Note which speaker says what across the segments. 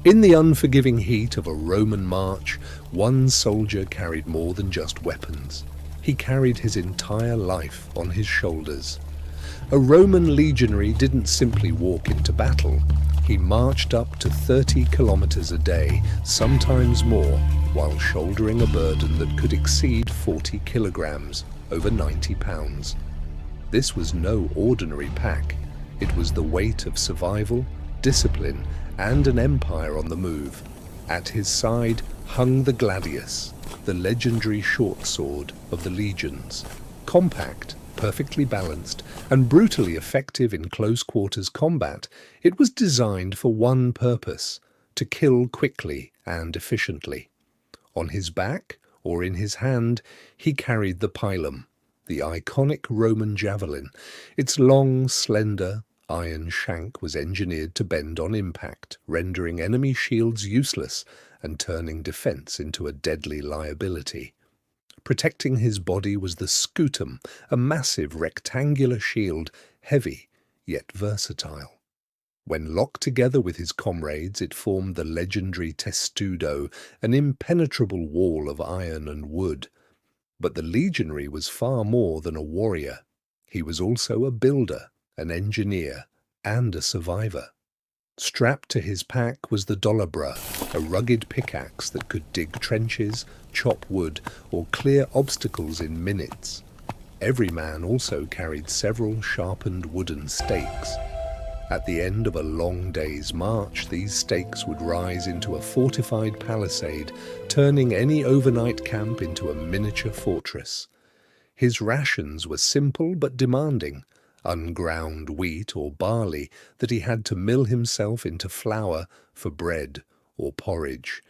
Speaker 1: In the unforgiving heat of a Roman march, one soldier carried more than just weapons. He carried his entire life on his shoulders. A Roman legionary didn't simply walk into battle. He marched up to 30 kilometers a day, sometimes more, while shouldering a burden that could exceed 40 kilograms, over 90 pounds. This was no ordinary pack. It was the weight of survival, discipline, and an empire on the move. At his side hung the Gladius, the legendary short sword of the legions. Compact, perfectly balanced, and brutally effective in close-quarters combat, it was designed for one purpose: to kill quickly and efficiently. On his back, or in his hand, he carried the pilum, the iconic Roman javelin. Its long, slender, iron shank was engineered to bend on impact, rendering enemy shields useless and turning defense into a deadly liability. Protecting his body was the Scutum, a massive rectangular shield, heavy yet versatile. When locked together with his comrades, it formed the legendary testudo, an impenetrable wall of iron and wood. But the legionary was far more than a warrior. He was also a builder, an engineer, and a survivor. Strapped to his pack was the dolabra, a rugged pickaxe that could dig trenches, chop wood, or clear obstacles in minutes. Every man also carried several sharpened wooden stakes. At the end of a long day's march, these stakes would rise into a fortified palisade, turning any overnight camp into a miniature fortress. His rations were simple but demanding: unground wheat or barley that he had to mill himself into flour for bread or porridge.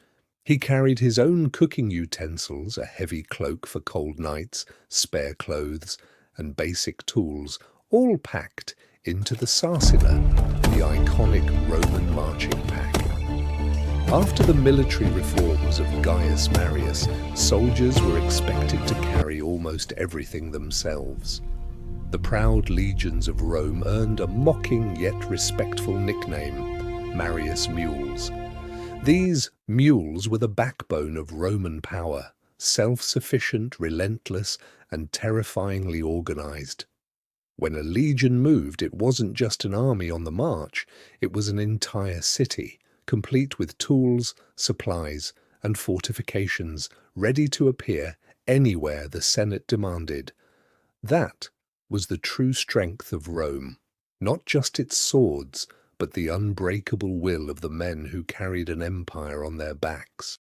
Speaker 1: He carried his own cooking utensils, a heavy cloak for cold nights, spare clothes, and basic tools, all packed into the sarcina, the iconic Roman marching pack. After the military reforms of Gaius Marius, soldiers were expected to carry almost everything themselves. The proud legions of Rome earned a mocking yet respectful nickname: Marius Mules. These mules were the backbone of Roman power, self-sufficient, relentless, and terrifyingly organized. When a legion moved, it wasn't just an army on the march, it was an entire city, complete with tools, supplies, and fortifications, ready to appear anywhere the Senate demanded. That was the true strength of Rome, not just its swords, but the unbreakable will of the men who carried an empire on their backs.